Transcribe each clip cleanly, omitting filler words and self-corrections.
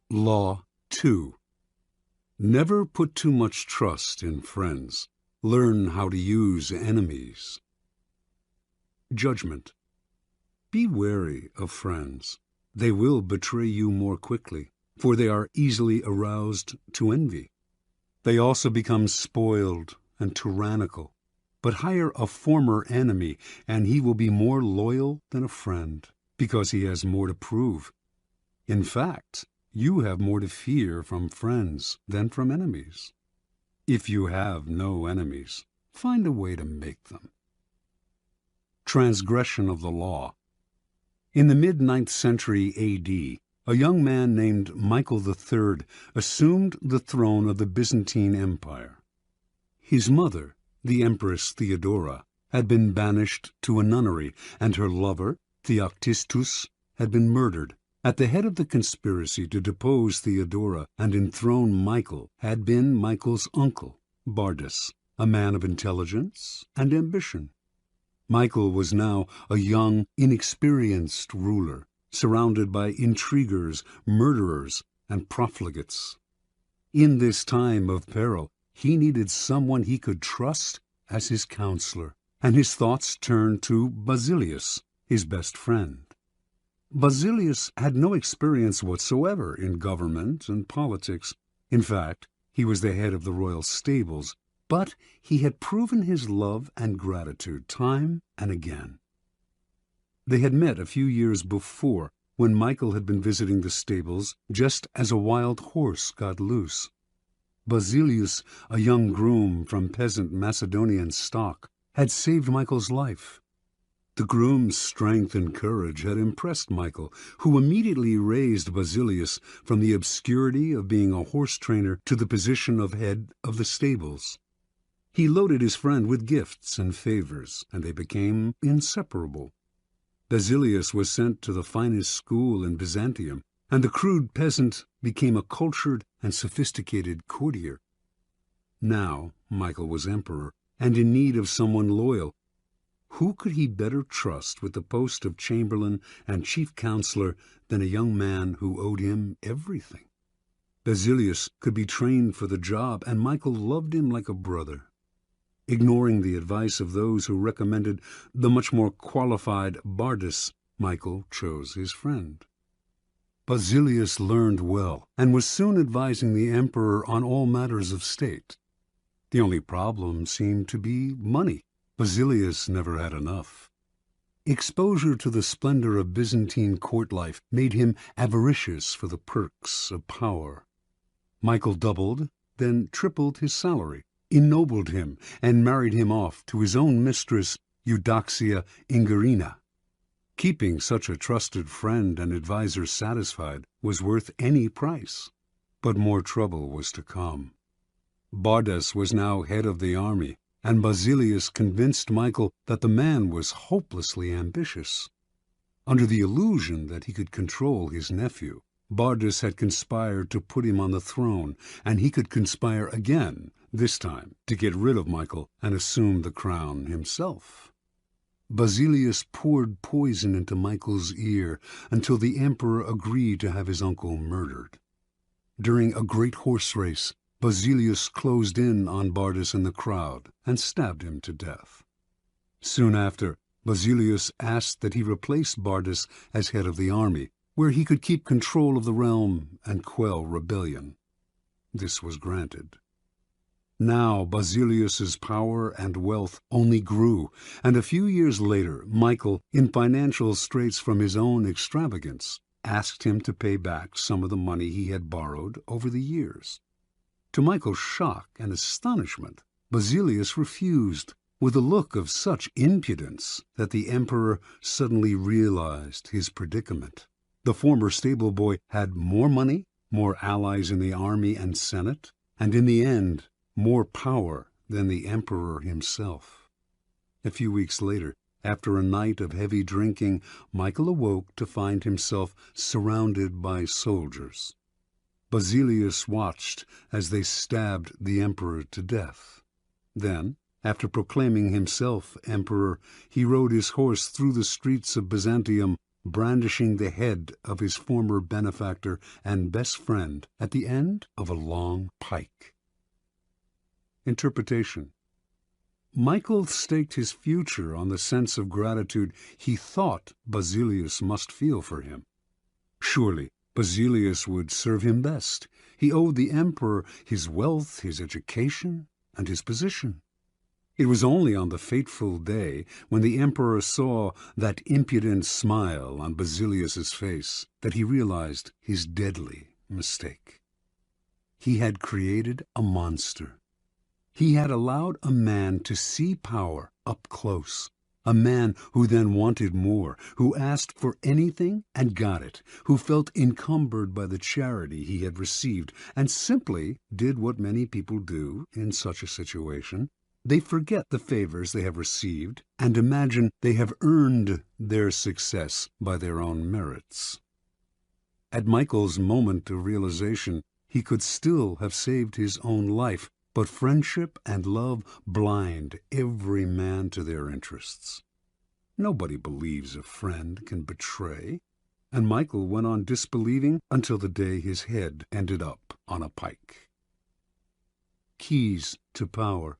Law 2. Never put too much trust in friends. Learn how to use enemies. Judgment. Be wary of friends. They will betray you more quickly, for they are easily aroused to envy. They also become spoiled and tyrannical. But hire a former enemy, and he will be more loyal than a friend, because he has more to prove. In fact, you have more to fear from friends than from enemies. If you have no enemies, find a way to make them. Transgression of the law. In the mid-9th century A.D., a young man named Michael III assumed the throne of the Byzantine Empire. His mother, the Empress Theodora, had been banished to a nunnery, and her lover, Theoctistus, had been murdered. At the head of the conspiracy to depose Theodora and enthrone Michael had been Michael's uncle, Bardas, a man of intelligence and ambition. Michael was now a young, inexperienced ruler, surrounded by intriguers, murderers, and profligates. In this time of peril, he needed someone he could trust as his counselor, and his thoughts turned to Basilius, his best friend. Basilius had no experience whatsoever in government and politics. In fact, he was the head of the royal stables, but he had proven his love and gratitude time and again. They had met a few years before, when Michael had been visiting the stables just as a wild horse got loose. Basilius, a young groom from peasant Macedonian stock, had saved Michael's life. The groom's strength and courage had impressed Michael, who immediately raised Basilius from the obscurity of being a horse trainer to the position of head of the stables. He loaded his friend with gifts and favors, and they became inseparable. Basilius was sent to the finest school in Byzantium, and the crude peasant became a cultured and sophisticated courtier. Now Michael was emperor, and in need of someone loyal. Who could he better trust with the post of chamberlain and chief counselor than a young man who owed him everything? Basilius could be trained for the job, and Michael loved him like a brother. Ignoring the advice of those who recommended the much more qualified Bardas, Michael chose his friend. Basilius learned well, and was soon advising the emperor on all matters of state. The only problem seemed to be money. Basilius never had enough. Exposure to the splendor of Byzantine court life made him avaricious for the perks of power. Michael doubled, then tripled his salary, ennobled him, and married him off to his own mistress, Eudoxia Ingerina. Keeping such a trusted friend and adviser satisfied was worth any price. But more trouble was to come. Bardas was now head of the army, and Basilius convinced Michael that the man was hopelessly ambitious. Under the illusion that he could control his nephew, Bardas had conspired to put him on the throne, and he could conspire again, this time to get rid of Michael and assume the crown himself. Basilius poured poison into Michael's ear until the emperor agreed to have his uncle murdered. During a great horse race, Basilius closed in on Bardas in the crowd and stabbed him to death. Soon after, Basilius asked that he replace Bardas as head of the army, where he could keep control of the realm and quell rebellion. This was granted. Now Basilius's power and wealth only grew, and a few years later Michael, in financial straits from his own extravagance, asked him to pay back some of the money he had borrowed over the years. To Michael's shock and astonishment, Basilius refused, with a look of such impudence that the emperor suddenly realized his predicament. The former stable boy had more money, more allies in the army and senate, and in the end, more power than the emperor himself. A few weeks later, after a night of heavy drinking, Michael awoke to find himself surrounded by soldiers. Basilius watched as they stabbed the emperor to death. Then, after proclaiming himself emperor, he rode his horse through the streets of Byzantium, brandishing the head of his former benefactor and best friend at the end of a long pike. Interpretation. Michael staked his future on the sense of gratitude he thought Basilius must feel for him. Surely Basilius would serve him best. He owed the emperor his wealth, his education, and his position. It was only on the fateful day when the emperor saw that impudent smile on Basilius's face that he realized his deadly mistake. He had created a monster. He had allowed a man to see power up close, a man who then wanted more, who asked for anything and got it, who felt encumbered by the charity he had received, and simply did what many people do in such a situation. They forget the favors they have received and imagine they have earned their success by their own merits. At Michael's moment of realization, he could still have saved his own life, but friendship and love blind every man to their interests. Nobody believes a friend can betray, and Michael went on disbelieving until the day his head ended up on a pike. Keys to power.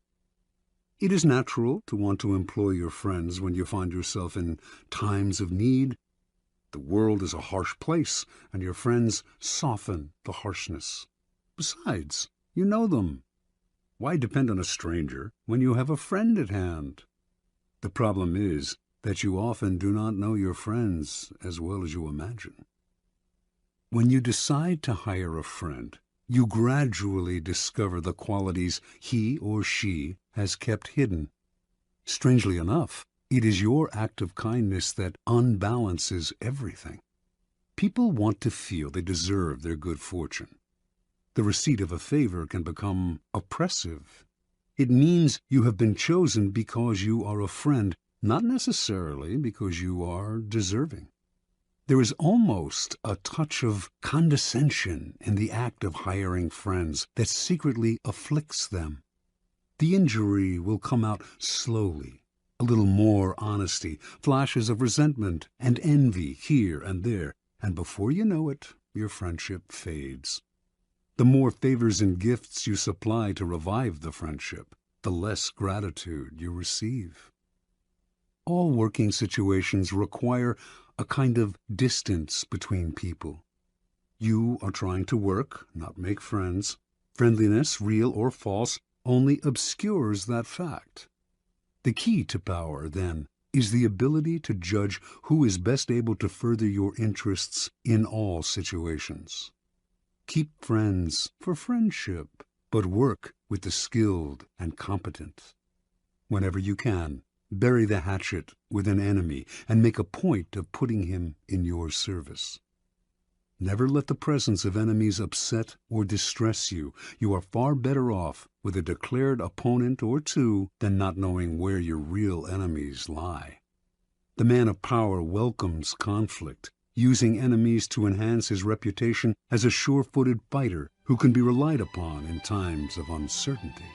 It is natural to want to employ your friends when you find yourself in times of need. The world is a harsh place, and your friends soften the harshness. Besides, you know them. Why depend on a stranger when you have a friend at hand? The problem is that you often do not know your friends as well as you imagine. When you decide to hire a friend, you gradually discover the qualities he or she has kept hidden. Strangely enough, it is your act of kindness that unbalances everything. People want to feel they deserve their good fortune. The receipt of a favor can become oppressive. It means you have been chosen because you are a friend, not necessarily because you are deserving. There is almost a touch of condescension in the act of hiring friends that secretly afflicts them. The injury will come out slowly, a little more honesty, flashes of resentment and envy here and there, and before you know it, your friendship fades. The more favors and gifts you supply to revive the friendship, the less gratitude you receive. All working situations require a kind of distance between people. You are trying to work, not make friends. Friendliness, real or false, only obscures that fact. The key to power, then, is the ability to judge who is best able to further your interests in all situations. Keep friends for friendship, but work with the skilled and competent. Whenever you can, bury the hatchet with an enemy and make a point of putting him in your service. Never let the presence of enemies upset or distress you. You are far better off with a declared opponent or two than not knowing where your real enemies lie. The man of power welcomes conflict, using enemies to enhance his reputation as a sure-footed fighter who can be relied upon in times of uncertainty.